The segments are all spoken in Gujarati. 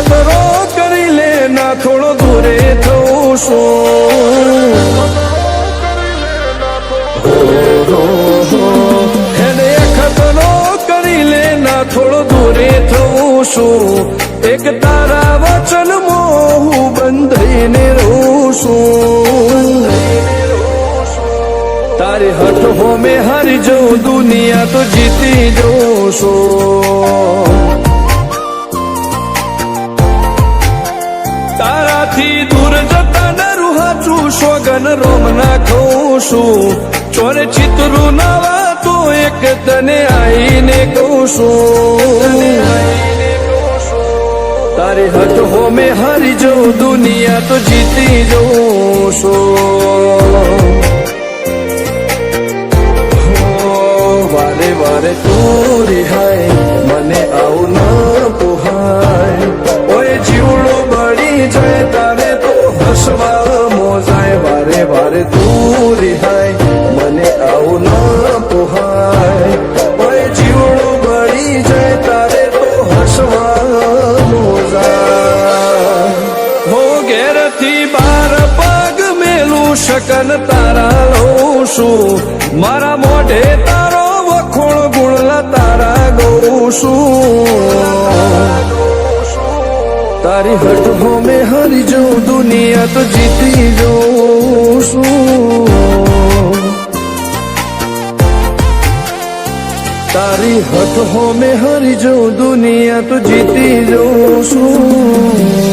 ખતરો કરી લે ના થોડો દૂરે થવું શું એને ખતરો કરી લે ના થોડો દૂરે થવું શું એક તારા વચનમાં હું બંધાઈને રહું છું તારી હઠ હોમે હારી જવું દુનિયા તો જીતી જવું છું તારાથી દૂર જતા નરું હાચું સોગન રોમ ના ખઉં છું ચોરે ચિતરું નવા તો એક તને આઈને કહું છું તારી હઠ હોમે હારી જવું દુનિયા તો જીતી જવું છું વારે વારે તું રિહાય મને આવું ન પોહાય ઓય જીવડો બળી જાય તારે તો હસવા મોજાય વારે વારે તું રિહાય મને આવું ન પોહાય ઓય જીવડો બળી જાય તારે તો હસવા મોજાય હો ઘેરથી બાર પગ મેલું શકન તારા લઉં છું મારા મોઢે તારો વખોણ ગુણલા તારા ગૌ છું તારી હઠ હોમે હારી જવું દુનિયા તો જીતી જવું છું તારી હઠ હોમે હારી જવું દુનિયા તો જીતી જવું છું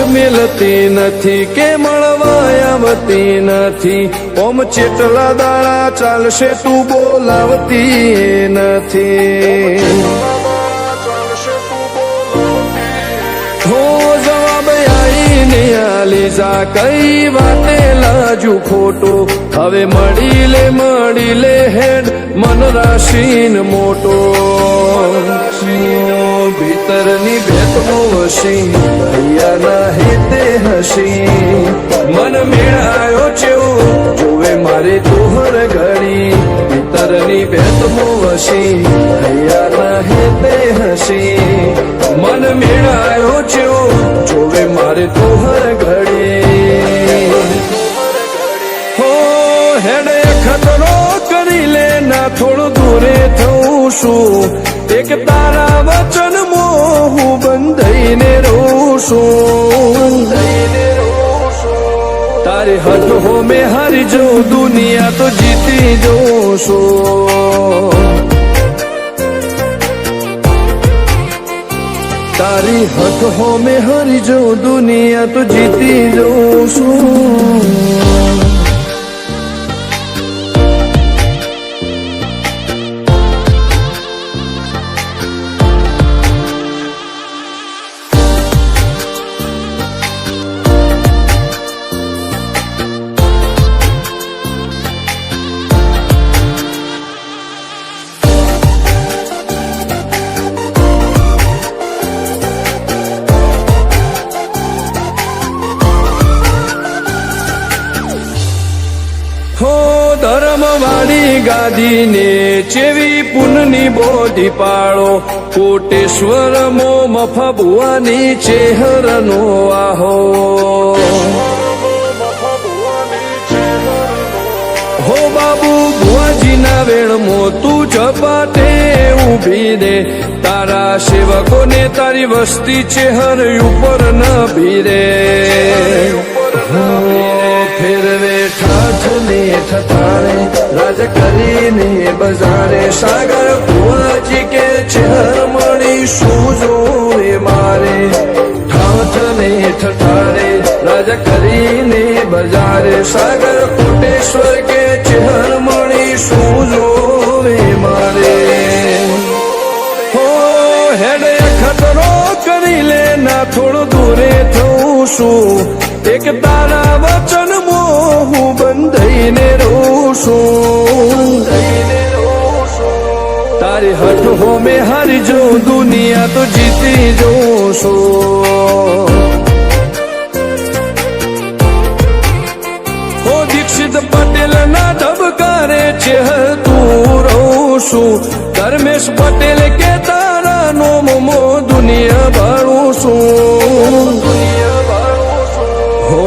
મિલતી નથી કે મળવા આવતી નથી ઓમ ચેટલા દાડા ચાલશે તું બોલાવતી નથી હો જવાબ આઈને આલી જા કઈ વાતે લાજુ ખોટો હવે મળી લે હેડ મન રાશીન મોટો ભીતરની ભેટનો વસી ભૈયાના હેતે હસી મન મેળાયો ચેવો જોવે મારે તોહર ઘડી ભીતરની ભેટનો વસી ભૈયાના હેતે હસી મન મેળાયો ચેવો જોવે મારે તોહર ઘડી હો હેડે ખતરો કરી લે ના થોડો દૂરે થવું શું એક તારા વચનમાં હું બંધાઈને રહું છું તારી હઠ હોમે હારી જવું દુનિયા તો જીતી જવું છું તારી હઠ હોમે હારી જવું દુનિયા તો જીતી જવું છું ધર્મવાળી ગાદીને ચેવી પુનની બોધી પાળો કોટેશ્વર મો મફા ભુવાની ચેહરનો આહો હો બાબુ ભુવાજીના વેણમો તું ઝપાટે ઊભી દે તારા સેવકોને તારી વસ્તી ચેહર ઉપર ન ભીરે ફેરવે ઠાઠને ઠઠાણે રાજ કરીને બજારે સાગર ભુવાજી કે ચેહર મળી શું જોવે મારે ઠાઠને ઠઠાણે રાજ કરીને બજારે સાગર કોટેશ્વર કે ચેહર મળી શું જોવે મારે હો પેલા થોડો દૂરે થઉં છું એક તારા વચન હું બંધાઈને રહું છું તારી હઠ હો મેં હારી જો દુનિયા તો જીતી જઉં છું ઓ દીક્ષિત પટેલ ના ધબકારે છે તું રહું છું ધર્મેશ પટેલ કે તારા નોમો દુનિયા ભાળું છું હો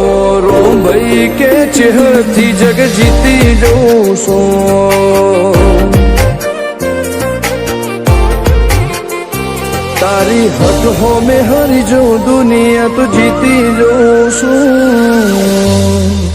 રોમ ભાઈ કે ચેહથી જગ જીતી જઉં છું તારી હઠ હો મેં હારી જો દુનિયા તો જીતી જઉં છું